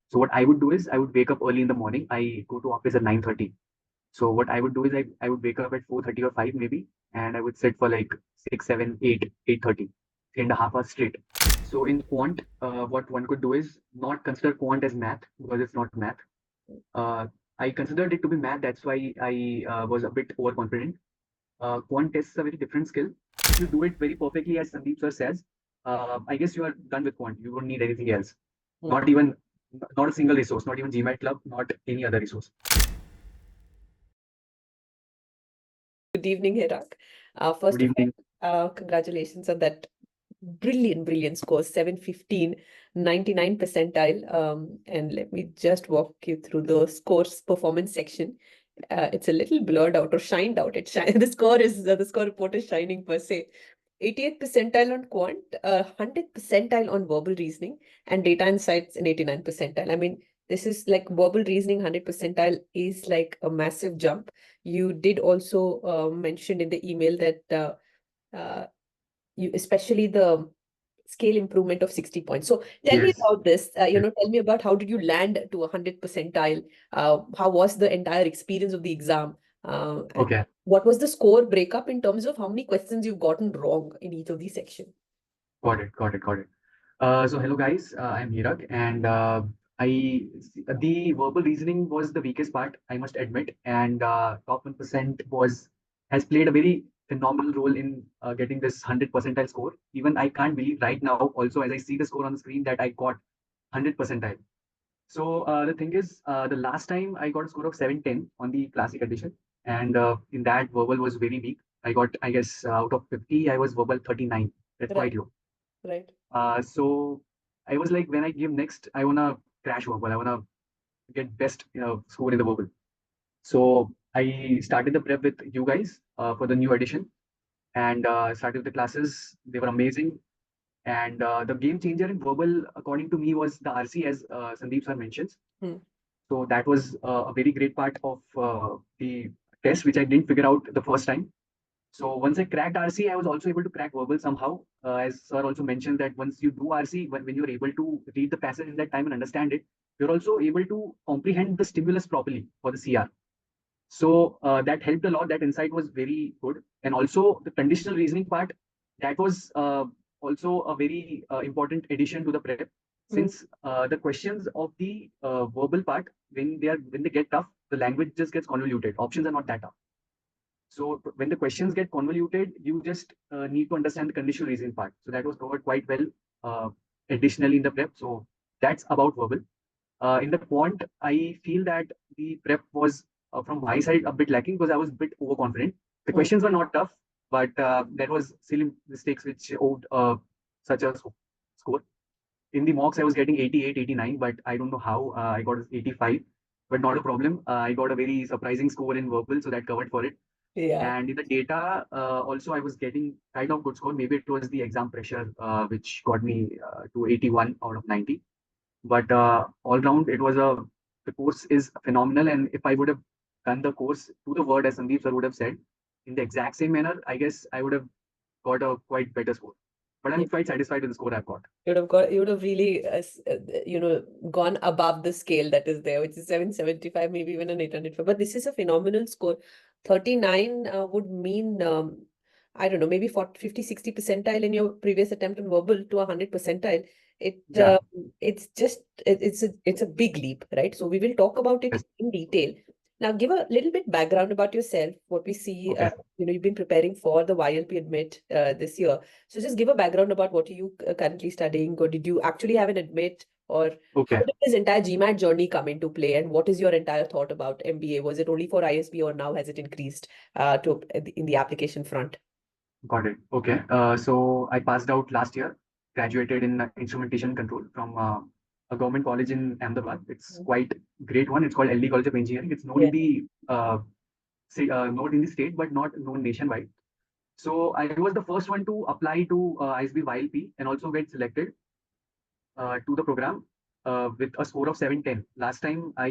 So what I would do is I would wake up early in the morning. I go to office at 9:30. So what I would do is I would wake up at 4:30 or 5 maybe, and I would sit for like 6, 7, 8, 8:30, 3.5 hours straight. So in quant, what one could do is not consider quant as math because it's not math. Uh, I considered it to be math. That's why I was a bit overconfident. Quant tests a very different skill. If you do it very perfectly, as Sandeep Sir says, I guess you are done with quant. You don't need anything else. Hmm. Not even, not a single resource, not even GMAT Club, not any other resource. Good evening, Herak. Good First of evening. all, congratulations on that brilliant score, 715, 99 percentile. And let me just walk you through the scores performance section. It's a little blurred out or shined out. The score report is shining per se. 88th percentile on quant, 100th percentile on verbal reasoning, and data insights in 89th percentile. I mean, this is like verbal reasoning, 100th percentile is like a massive jump. You did also mention in the email that uh, you, especially the scale improvement of 60 points. So tell me Yes. about this. Tell me about how did you land to 100th percentile? How was the entire experience of the exam? And Okay. what was the score breakup in terms of how many questions you've gotten wrong in each of these sections? Got it. Got it. Got it. So hello guys. I'm Hirak, and I the verbal reasoning was the weakest part, I must admit, and top 1% was has played a very phenomenal role in getting this 100 percentile score. Even I can't believe right now, also as I see the score on the screen, that I got 100 percentile. So the thing is, the last time I got a score of 710 on the classic edition, and in that verbal was very weak. I got, I guess, out of 50, I was verbal 39. That's quite Right, low. right. So I was like, when I give next, I wanna crash verbal. I wanna get best, score in the verbal. So I started the prep with you guys for the new edition, and started with the classes. They were amazing. And the game changer in verbal, according to me, was the RC, as Sandeep sir mentions. Hmm. So that was a very great part of the test, which I didn't figure out the first time. So once I cracked RC, I was also able to crack verbal somehow. As sir also mentioned that once you do RC, when you're able to read the passage in that time and understand it, you're also able to comprehend the stimulus properly for the CR. So that helped a lot. That insight was very good. And also the conditional reasoning part, that was also a very important addition to the prep. Hmm. Since the questions of the verbal part, when they get tough, the language just gets convoluted. Options are not that tough. So when the questions get convoluted, you just need to understand the conditional reasoning part. So that was covered quite well uh, additionally in the prep. So that's about verbal. In the quant, I feel that the prep was from my side a bit lacking because I was a bit overconfident. The Hmm. questions were not tough, but there was silly mistakes which owed such a score. In the mocks, I was getting 88, 89, but I don't know how I got 85, but not a problem. I got a very surprising score in verbal, so that covered for it. Yeah. And in the data, also I was getting kind of good score. Maybe it was the exam pressure which got me to 81 out of 90. But all round, the course is phenomenal. And if I would have done the course to the word, as Sandeep sir would have said, in the exact same manner, I guess I would have got a quite better score. But I'm quite satisfied with the score I've got. You would have really, gone above the scale that is there, which is 775, maybe even an 805. But this is a phenomenal score. 39 would mean, I don't know, maybe 40, 50, 60 percentile in your previous attempt on verbal to 100 percentile. It Yeah. it's just it's a big leap, right? So we will talk about it Yes. in detail. Now, give a little bit background about yourself. What we see, Okay. you've been preparing for the YLP admit this year. So just give a background about what are you currently studying, or did you actually have an admit, or how Okay. did this entire GMAT journey come into play, and what is your entire thought about MBA? Was it only for ISB, or now has it increased to in the application front? Got it. Okay. So I passed out last year, graduated in instrumentation control from a government college in Ahmedabad. It's Mhm. quite great one. It's called LD College of Engineering. It's known Yeah. in the known in the state, but not known nationwide. So I was the first one to apply to ISB YLP and also get selected to the program with a score of 710. Last time I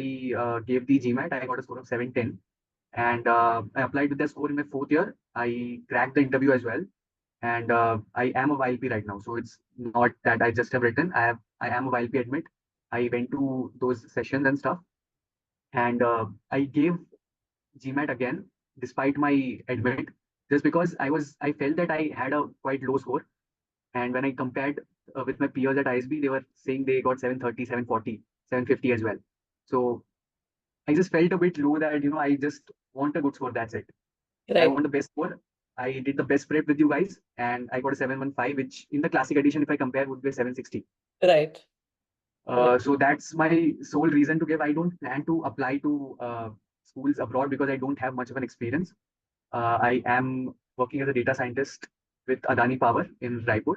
gave the GMAT, I got a score of 710. And I applied with that score in my fourth year. I cracked the interview as well. And I am a YLP right now. So it's not that I just have written. I am a YLP admit. I went to those sessions and stuff, and I gave GMAT again despite my admit, just because I felt that I had a quite low score, and when I compared with my peers at ISB, they were saying they got 730, 740, 750 as well. So I just felt a bit low that I just want a good score. That's it. I Right, want the best score. I did the best prep with you guys, and I got a 715, which in the classic edition, if I compare, would be a 760. right, right, So that's my sole reason to give. I don't plan to apply to schools abroad because I don't have much of an experience. I am working as a data scientist with Adani Power in Raipur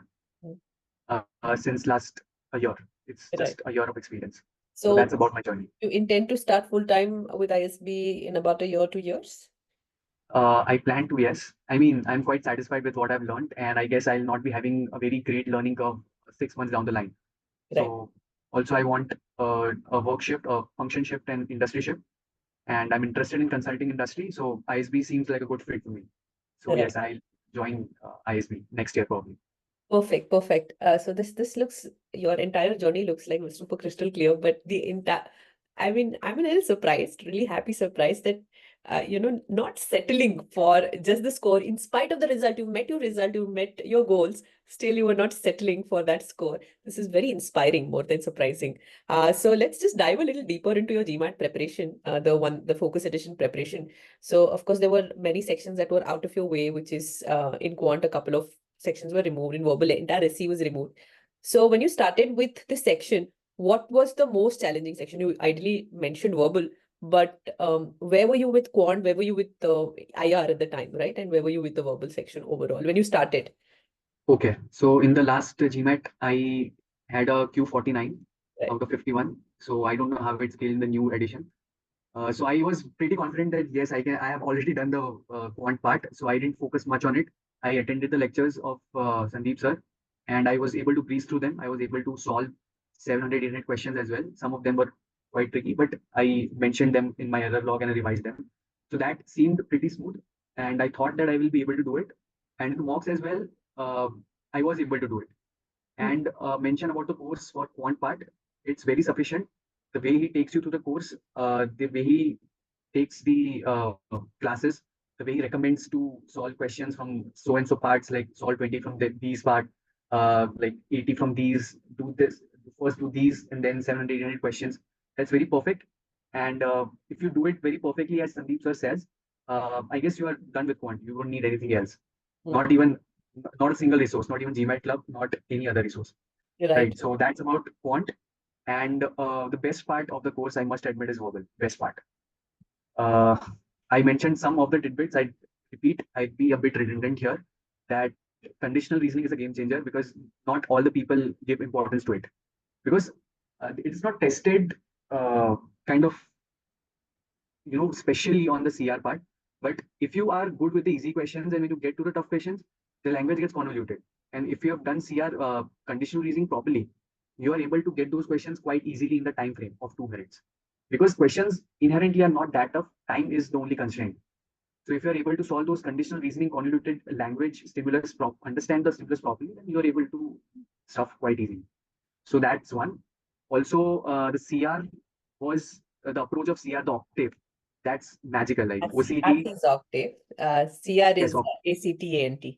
since last a year. It's right. just a year of experience. So So that's about my journey. you intend to start full time with ISB in about a year, 2 years? I plan to, yes. I mean, I'm quite satisfied with what I've learned, and I guess I'll not be having a very great learning curve 6 months down the line. Right, So also I want a work shift, a function shift, and industry shift. And I'm interested in consulting industry. So ISB seems like a good fit for me. So right. yes, I'll join ISB next year probably. Perfect, perfect. So this looks, your entire journey looks like super crystal clear, but the entire, I mean, I'm a little surprised, really happy surprised that not settling for just the score. In spite of the result, you met your result, you met your goals, still you were not settling for that score. This is very inspiring, more than surprising. So let's just dive a little deeper into your GMAT preparation, the Focus Edition preparation. So of course there were many sections that were out of your way, which is in Quant, a couple of sections were removed. In verbal, the entire essay was removed. So when you started with this section, what was the most challenging section? You ideally mentioned verbal, but where were you with Quant? Where were you with IR at the time, right? And where were you with the verbal section overall when you started? Okay. So in the last GMAT, I had a Q49 Right, out of 51. So I don't know how it's scaled in the new edition. So I was pretty confident that yes, I can. I have already done the quant part, so I didn't focus much on it. I attended the lectures of Sandeep Sir, and I was able to breeze through them. I was able to solve 700, 800 questions as well. Some of them were quite tricky, but I mentioned them in my other log and I revised them. So that seemed pretty smooth, and I thought that I will be able to do it. And in the mocks as well, uh, I was able to do it. mm, And mention about the course for quant part, it's very sufficient. The way he takes you through the course, the way he takes the classes, the way he recommends to solve questions from so and so parts, like solve 20 from these part, like 80 from these, do this, first do these, and then 700, 800 questions. That's very perfect. And if you do it very perfectly, as Sandeep Sir says, I guess you are done with quant. You don't need anything else. mm. Not even, not a single resource, not even GMAT Club, not any other resource. Right. Right. So that's about quant. And the best part of the course, I must admit, is verbal. Best part. Uh, I mentioned some of the tidbits. I repeat, I'd be a bit redundant here that conditional reasoning is a game changer because not all the people give importance to it. Because it's not tested uh, kind of, especially on the CR part. But if you are good with the easy questions and when you get to the tough questions, the language gets convoluted. And if you have done CR conditional reasoning properly, you are able to get those questions quite easily in the time frame of 2 minutes. Because questions inherently are not that tough, time is the only constraint. So if you are able to solve those conditional reasoning, convoluted language, stimulus, understand the stimulus properly, then you are able to stuff quite easily. So that's one. Also, the CR was the approach of CR, the octave. That's magical. Like RC OCT, is octave. CR yes, is ACTANT.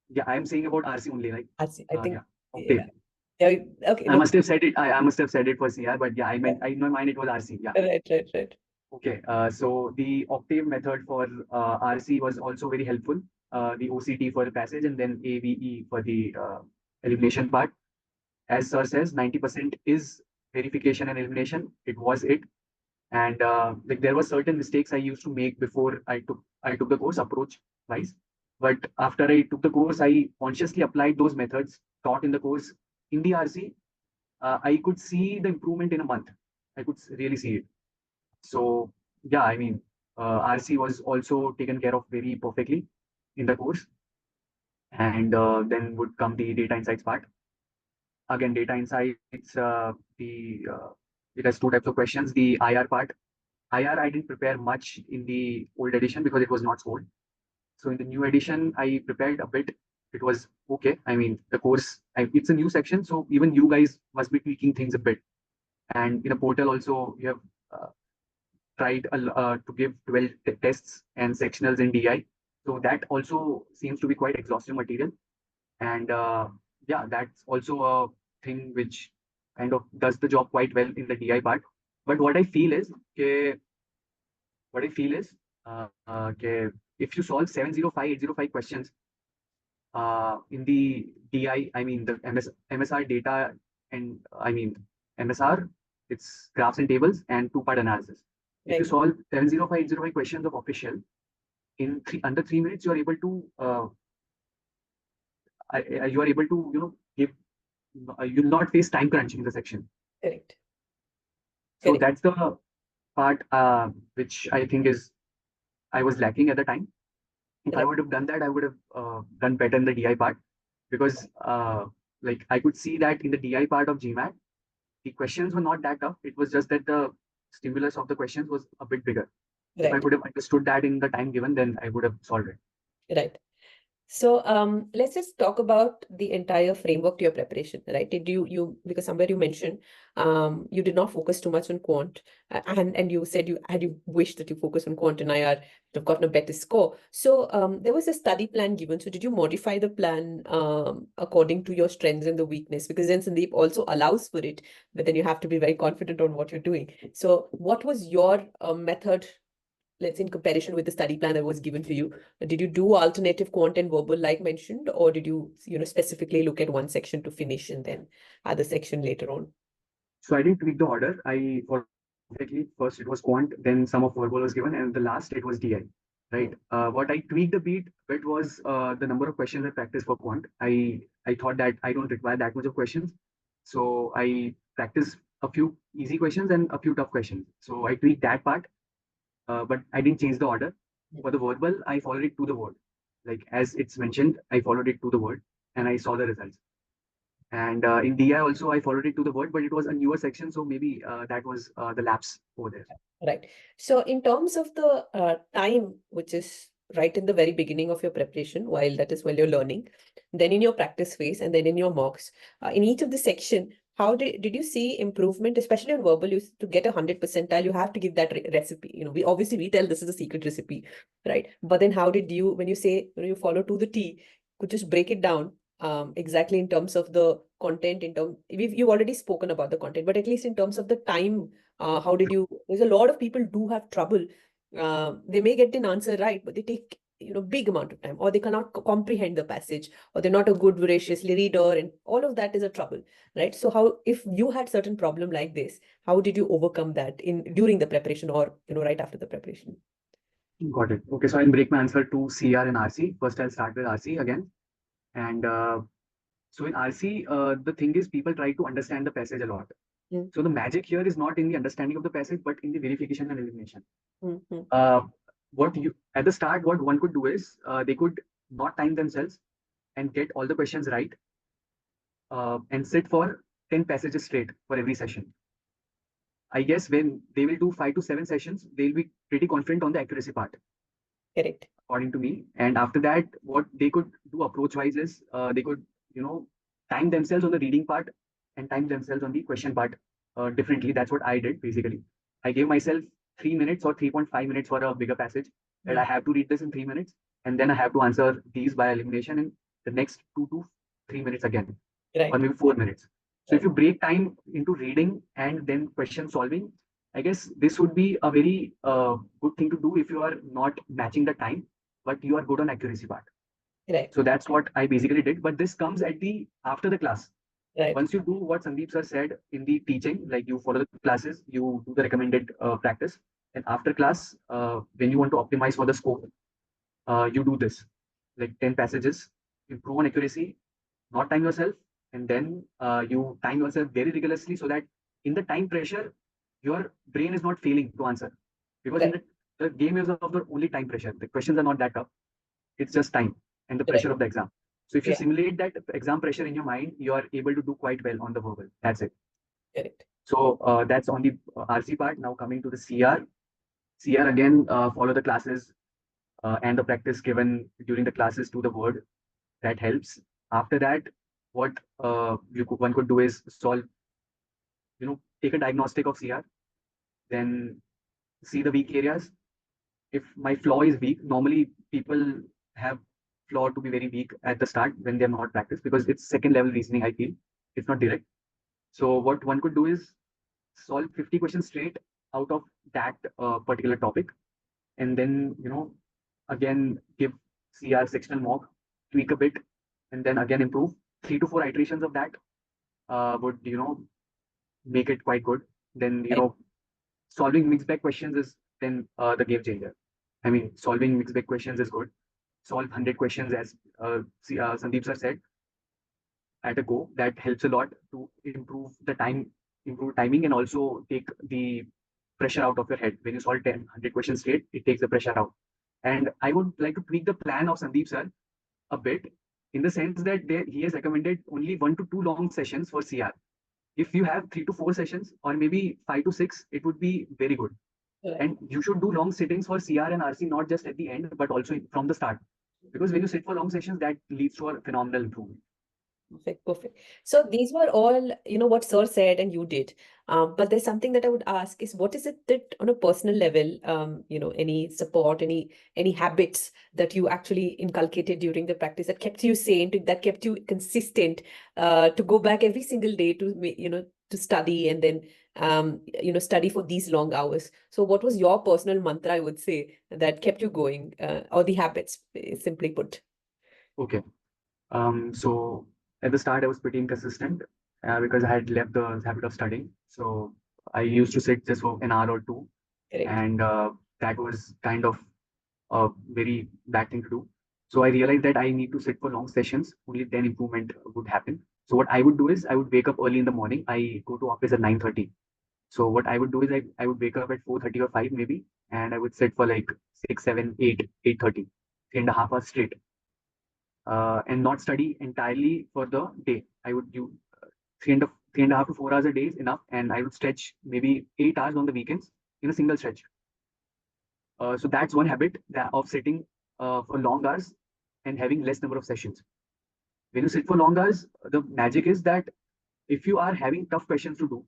yeah, I'm saying about RC only. Like, RC, I think. yeah, Yeah. octave. Yeah. Okay. I No. must have said it. I must have said it for CR, but yeah, I Yeah. meant in my mind it was RC. Yeah. Right. Right. Right. Okay. So the octave method for RC was also very helpful. The OCT for the passage and then AVE for the elimination part. As Sir says, 90% is verification and elimination. It was it. And like there were certain mistakes I used to make before I took the course approach wise. But after I took the course, I consciously applied those methods taught in the course in the RC. I could see the improvement in a month. I could really see it. So yeah, I mean, RC was also taken care of very perfectly in the course. And then would come the data insights part. Again, data insights, it has two types of questions. The IR part. IR, I didn't prepare much in the old edition because it was not sold. So in the new edition, I prepared a bit. It was okay. I mean, the course, it's a new section, so even you guys must be tweaking things a bit. And in a portal also, you have tried to give 12 tests and sectionals in DI. So that also seems to be quite exhaustive material. And yeah, that's also a thing which kind of does the job quite well in the DI part. But what I feel is, if you solve 705, 805 questions in the DI, I mean the MSR data, and I mean MSR, it's graphs and tables and two-part analysis. If you Right. solve 705, 805 questions of official in under 3 minutes, you are able to give you'll not face time crunch in the section. Correct. So Correct. that's the part which I think is I was lacking at the time. If I Right. would have done that, I would have done better in the DI part because like I could see that in the DI part of GMAT, the questions were not that tough. It was just that the stimulus of the questions was a bit bigger. If I Right. could have understood that in the time given, then I would have solved it. Right. So let's just talk about the entire framework to your preparation, right? Did you because somewhere you mentioned you did not focus too much on quant, and you said you wished that you focused on quant and IR to have gotten a better score. So there was a study plan given. So did you modify the plan according to your strengths and the weakness? Because then Sandeep also allows for it, but then you have to be very confident on what you're doing. So what was your method, let's say in comparison with the study plan that was given to you? Did you do alternative quant and verbal like mentioned, or did you specifically look at one section to finish and then other section later on? So I didn't tweak the order. I followed perfectly. First it was quant, then some of verbal was given, and the last it was DI. Right. What I tweaked a bit was the number of questions I practiced for quant. I thought that I don't require that much of questions, so I practiced a few easy questions and a few tough questions. So I tweaked that part, but I didn't change the order. For the verbal, I followed it to the word. Like as it's mentioned, I followed it to the word, and I saw the results. And in DI also, I followed it to the word, but it was a newer section, so maybe that was the lapse over there. Right. So in terms of the time, which is right in the very beginning of your preparation, while you're learning, then in your practice phase, and then in your mocks, in each of the section, how did you see improvement, especially on verbal? To get 100 percentile, you have to give that recipe. We tell this is a secret recipe, right? But then how did you, when you follow to the T, could just break it down exactly in terms of the content, you've already spoken about the content, but at least in terms of the time, how did you, there's a lot of people do have trouble. They may get an answer right, but they take, big amount of time, or they cannot comprehend the passage, or they're not a good voraciously reader, and all of that is a trouble, right? So how, if you had certain problem like this, how did you overcome that during the preparation, or, right after the preparation? Got it. Okay, so I'll break my answer to CR and RC. First, I'll start with RC again. And so in RC, the thing is people try to understand the passage a lot. Mm. So the magic here is not in the understanding of the passage, but in the verification and elimination. Mm-hmm. What you at the start, what one could do is they could not time themselves and get all the questions right and sit for 10 passages straight for every session. I guess when they will do 5 to 7 sessions, they'll be pretty confident on the accuracy part, Correct. according to me. And after that, what they could do approach wise is they could, you know, time themselves on the reading part and time themselves on the question part differently. That's what I did basically. I gave myself 3 minutes or 3.5 minutes for a bigger passage that I have to read this in 3 minutes, and then I have to answer these by elimination in the next 2 to 3 minutes again, or Right. maybe 4 minutes. So if Right. you break time into reading and then question solving, I guess this would be a very good thing to do if you are not matching the time, but you are good on accuracy part. Right. So that's what I basically did. But this comes at the after the class. Right. Once you do what Sandeep sir said in the teaching, like you follow the classes, you do the recommended practice, and after class, when you want to optimize for the score, you do this, like 10 passages, improve on accuracy, not time yourself, and then you time yourself very rigorously so that in the time pressure, your brain is not failing to answer. Because in Right. the game is of the only time pressure. The questions are not that tough. It's just time and the Right. pressure of the exam. So if you Yeah. simulate that exam pressure in your mind, you are able to do quite well on the verbal. That's it. Correct. So that's on the RC part. Now coming to the CR. CR again, follow the classes and the practice given during the classes to the word. That helps. After that, what one could do is solve, take a diagnostic of CR, then see the weak areas. If my flaw is weak, normally people have flaw to be very weak at the start when they're not practiced, because it's second level reasoning, I feel. It's not direct. So what one could do is solve 50 questions straight out of that particular topic, and then, again give CR sectional mock, tweak a bit, and then again improve. 3 to 4 iterations of that would, make it quite good. Then, Right. solving mixed bag questions is then the game changer. I mean, solving mixed bag questions is good. Solve 100 questions, as Sandeep Sir said, at a go. That helps a lot to improve the time, improve timing, and also take the pressure out of your head. When you solve 100 questions straight, it takes the pressure out. And I would like to tweak the plan of Sandeep Sir a bit, in the sense that he has recommended only 1 to 2 long sessions for CR. If you have 3 to 4 sessions, or maybe 5 to 6, it would be very good. Right. And you should do long sittings for CR and RC, not just at the end, but also from the start. Because when you sit for long sessions, that leads to a phenomenal improvement. Perfect, perfect. So these were all, what Sir said and you did. But there's something that I would ask is, what is it that on a personal level, any support, any habits that you actually inculcated during the practice that kept you sane, that kept you consistent, to go back every single day to, to study, and then, study for these long hours. So what was your personal mantra, I would say, that kept you going, or the habits, simply put? Okay. So at the start, I was pretty inconsistent because I had left the habit of studying. So I used to sit just for an hour or two, Correct. and that was kind of a very bad thing to do. So I realized that I need to sit for long sessions. Only then improvement would happen. So what I would do is I would wake up early in the morning. I go to office at 9:30. So what I would do is I would wake up at 4:30 or 5 maybe, and I would sit for like 6, 7, 8, 8:30, 3.5 hours straight, and not study entirely for the day. I would do 3.5 to 4 hours a day is enough, and I would stretch maybe 8 hours on the weekends in a single stretch. So that's one habit, that of sitting for long hours and having less number of sessions. When you sit for long hours, the magic is that if you are having tough questions to do,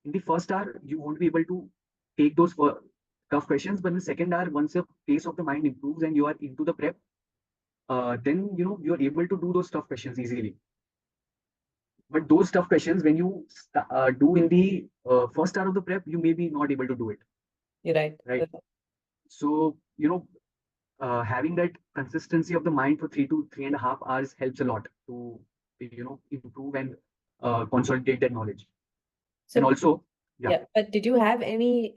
in the first hour, you won't be able to take those tough questions. But in the second hour, once your pace of the mind improves and you are into the prep, then you're able to do those tough questions easily. But those tough questions, when you do in the first hour of the prep, you may be not able to do it. You're right. Right. So, having that consistency of the mind for 3 to 3.5 hours helps a lot to, improve and consolidate that knowledge. And So, also, yeah. yeah, but did you have any,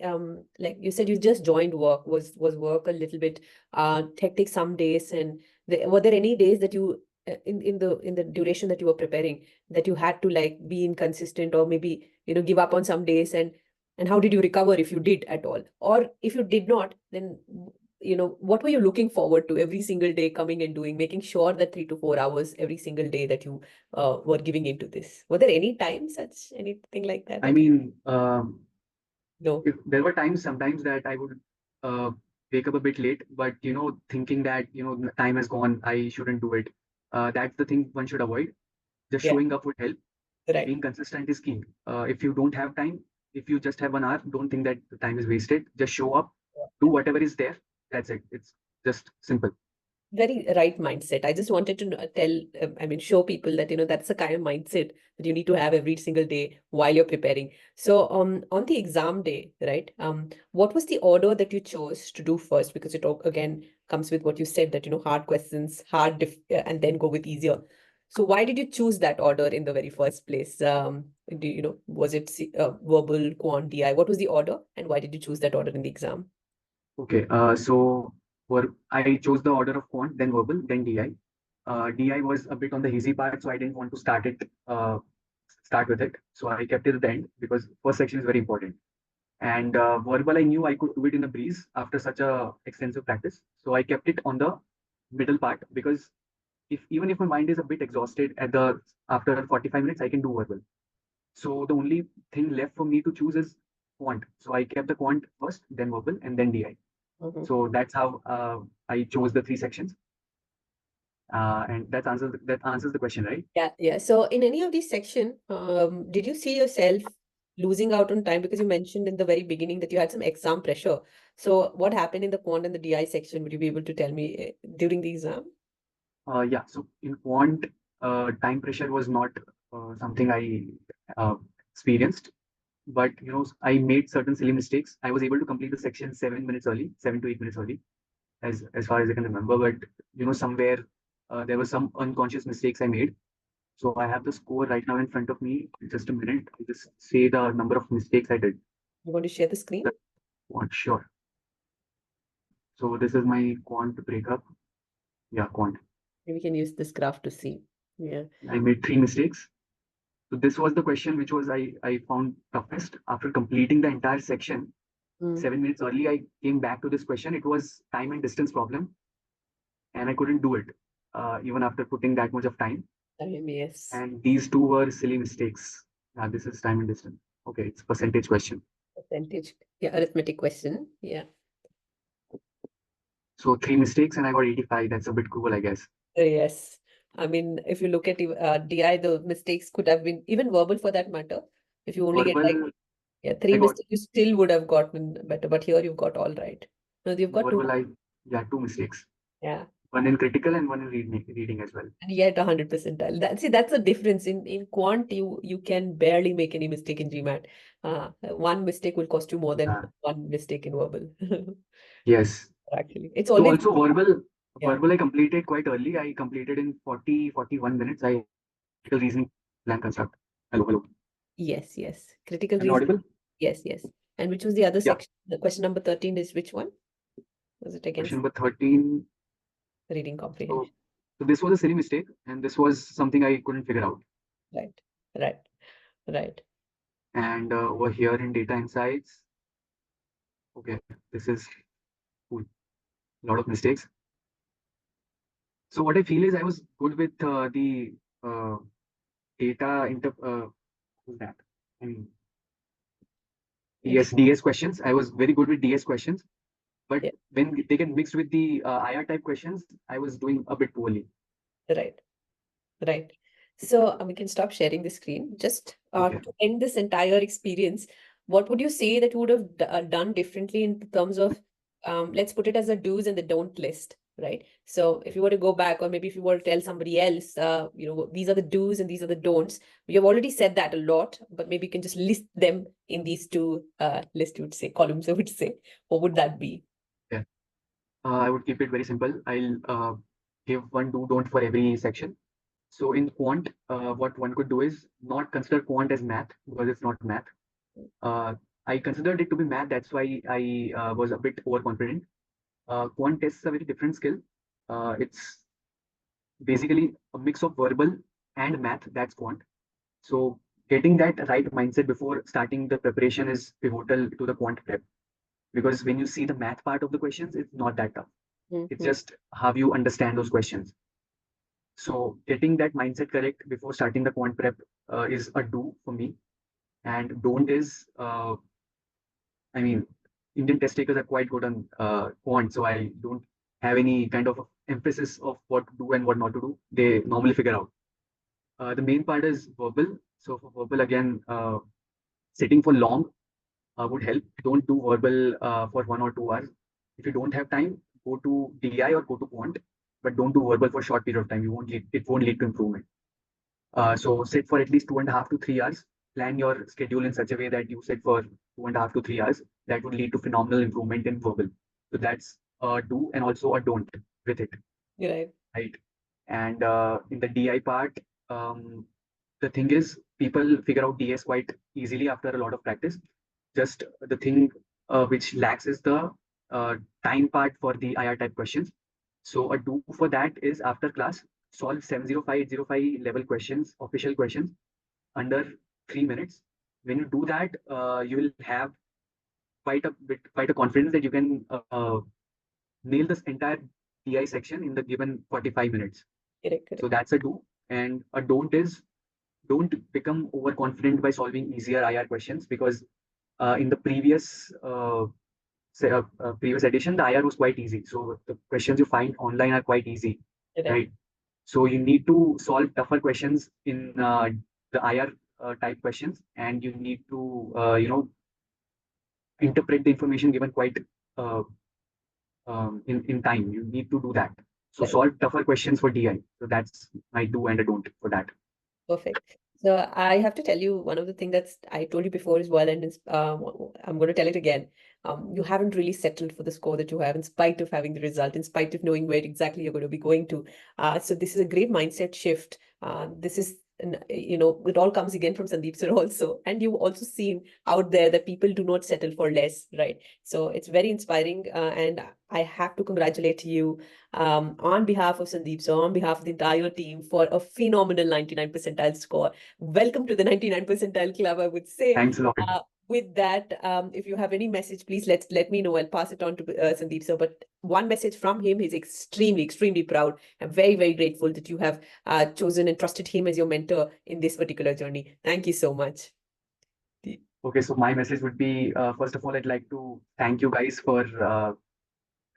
like you said, you just joined work, was work a little bit hectic some days, and were there any days that you, in the duration that you were preparing, that you had to like be inconsistent, or maybe, give up on some days, and how did you recover, if you did at all? Or if you did not, then, what were you looking forward to every single day, coming and doing, making sure that 3 to 4 hours every single day that you were giving into this? Were there any times such, anything like that? I mean, No. there were times sometimes that I would uh, wake up a bit late, but thinking that time has gone, I shouldn't do it. That's the thing one should avoid. Just Yeah, showing up would help. right. Being consistent is key. If you don't have time, if you just have 1 hour, don't think that the time is wasted. Just show up, do whatever is there. That's it. It's just simple. Very right mindset. I just wanted to show people that, that's the kind of mindset that you need to have every single day while you're preparing. So, on the exam day, right? What was the order that you chose to do first? Because it again comes with what you said, that, hard questions, and then go with easier. So why did you choose that order in the very first place? Was it verbal, quant, DI? What was the order, and why did you choose that order in the exam? Okay. So I chose the order of quant, then verbal, then DI. DI was a bit on the easy part, so I didn't want to start with it. So I kept it at the end because first section is very important. And verbal, I knew I could do it in a breeze after such a extensive practice. So I kept it on the middle part, because even if my mind is a bit exhausted after 45 minutes, I can do verbal. So the only thing left for me to choose is quant. So I kept the quant first, then verbal, and then DI. So that's how I chose the 3 sections. And that answers the question, right? Yeah, yeah. So in any of these section, did you see yourself losing out on time because you mentioned in the very beginning that you had some exam pressure. So what happened in the quant and the DI section? Would you be able to tell me during the exam? Yeah, so in quant, time pressure was not something I experienced, but I made certain silly mistakes. I was able to complete the section 7 minutes early, 7 to 8 minutes early, as far as I can remember. But somewhere there were some unconscious mistakes I made. So I have the score right now in front of me. Just a minute. I'll just say the number of mistakes I did. You want to share the screen? Quant, sure. So this is my quant breakup. Yeah, quant. We can use this graph to see. Yeah. I made 3 mistakes. So this was the question which was I found toughest. After completing the entire section, 7 minutes early, I came back to this question. It was time and distance problem, and I couldn't do it even after putting that much of time. Yes. And these two were silly mistakes. This is time and distance. Okay, it's percentage question. Percentage. Yeah, arithmetic question. Yeah. So 3 mistakes and I got 85. That's a bit cool, I guess. Yes. I mean, if you look at DI, the mistakes could have been even verbal for that matter. If you only get like Verbal, 3 I got mistakes, you still would have gotten better. But here you've got all right. No, you've got two. verbal. Yeah, 2 mistakes. Yeah. One in critical and one in reading as well. And yet 100 percentile. That's the difference. In quant, you can barely make any mistake in GMAT. One mistake will cost you more than one mistake in verbal. Yes. Actually, it's So always also verbal, yeah. verbal I completed quite early. I completed in 41 minutes. I critical reasoning plan construct. Hello. Yes, yes. Critical Am I reasoning. audible? Yes, yes. And which was the other Yeah. section? The question number 13 is which one? Was it against Question number 13. reading comprehension? So this was a silly mistake, and this was something I couldn't figure out. Right. And over here in data insights, okay, this is cool. A lot of mistakes. So what I feel is I was good with the data what's that? I mean, DS questions. I was very good with DS questions, but Yeah. when they get mixed with the IR type questions, I was doing a bit poorly. Right. So we can stop sharing the screen. Just Okay. to end this entire experience, what would you say that you would have done differently in terms of, let's put it as a do's and the don't list, right? So if you were to go back, or maybe if you were to tell somebody else, these are the do's and these are the don'ts. We have already said that a lot, but maybe you can just list them in these two lists, you would say, columns, I would say. What would that be? Yeah. I would keep it very simple. I'll give one do don't for every section. So in quant, what one could do is not consider quant as math because it's not math. I considered it to be math. That's why I was a bit overconfident. Quant tests a very different skill. It's basically a mix of verbal and math. That's quant. So getting that right mindset before starting the preparation is pivotal to the quant prep. Because when you see the math part of the questions, it's not that tough. It's just how you understand those questions. So getting that mindset correct before starting the quant prep is a do for me. And don't is, I mean, Indian test takers are quite good on quant, so I don't have any kind of emphasis of what to do and what not to do. They normally figure out. The main part is verbal. So for verbal, again, sitting for long would help. Don't do verbal for 1 or 2 hours. If you don't have time, go to DI or go to quant, but don't do verbal for short period of time. It won't lead to improvement. So sit for at least 2.5 to 3 hours. Plan your schedule in such a way that you sit for 2.5 to 3 hours. That would lead to phenomenal improvement in verbal. So that's a do and also a don't with it. Right. And in the DI part, the thing is people figure out DS quite easily after a lot of practice. Just the thing which lacks is the time part for the IR type questions. So a do for that is after class, solve 705, 805 level questions, official questions under 3 minutes. When you do that, you will have quite a confidence that you can nail this entire DI section in the given 45 minutes. Correct. So that's a do. And a don't is don't become overconfident by solving easier IR questions because in the previous edition, the IR was quite easy. So the questions you find online are quite easy, right? So you need to solve tougher questions in the IR type questions, and you need to interpret the information given quite uh, in time. You need to do that. So Right. solve tougher questions for DI. So that's my do and a don't for that. Perfect. So I have to tell you one of the things that's I told you before as well, and I'm going to tell it again. You haven't really settled for the score that you have, in spite of having the result, in spite of knowing where exactly you're going to be going to. So this is a great mindset shift. This is, it all comes again from Sandeep Sir also, and you've also seen out there that people do not settle for less, right? So it's very inspiring, and I have to congratulate you on behalf of Sandeep, so on behalf of the entire team for a phenomenal 99 percentile score. Welcome to the 99 percentile club, I would say. Thanks a lot. With that, if you have any message, please let me know. I'll pass it on to Sandeep sir. But one message from him, he's extremely proud. I'm very grateful that you have chosen and trusted him as your mentor in this particular journey. Thank you so much. Okay, so my message would be, first of all, I'd like to thank you guys for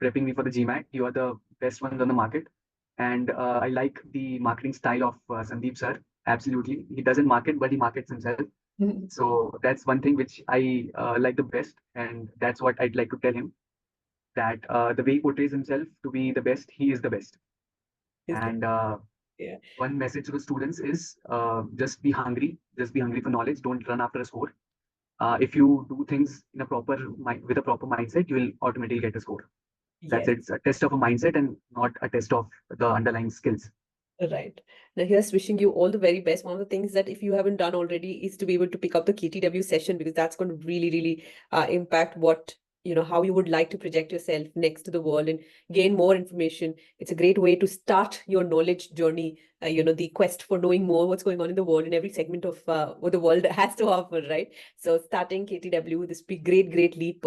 prepping me for the GMAT. You are the best ones on the market. And I like the marketing style of Sandeep sir. Absolutely. He doesn't market, but he markets himself. So that's one thing which I like the best. And that's what I'd like to tell him, that the way he portrays himself to be the best, he is the best. And Yeah. one message to the students is just be hungry. Just be hungry for knowledge. Don't run after a score. If you do things in a with a proper mindset, you will automatically get a score. That's Yes. it. It's a test of a mindset and not a test of the underlying skills. Right. Now, here's wishing you all the very best. One of the things that if you haven't done already is to be able to pick up the KTW session, because that's going to really impact what, how you would like to project yourself next to the world and gain more information. It's a great way to start your knowledge journey, the quest for knowing more what's going on in the world in every segment of what the world has to offer, right? So starting KTW, this be great leap.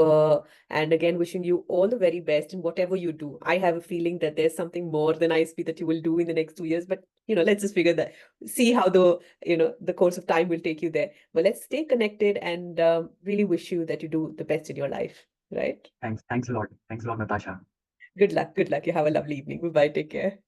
And again, wishing you all the very best in whatever you do. I have a feeling that there's something more than ISP that you will do in the next 2 years, but let's just figure that, see how the course of time will take you there. But let's stay connected and really wish you that you do the best in your life, right? Thanks a lot. Thanks a lot, Natasha. Good luck. You have a lovely evening. Bye bye. Take care.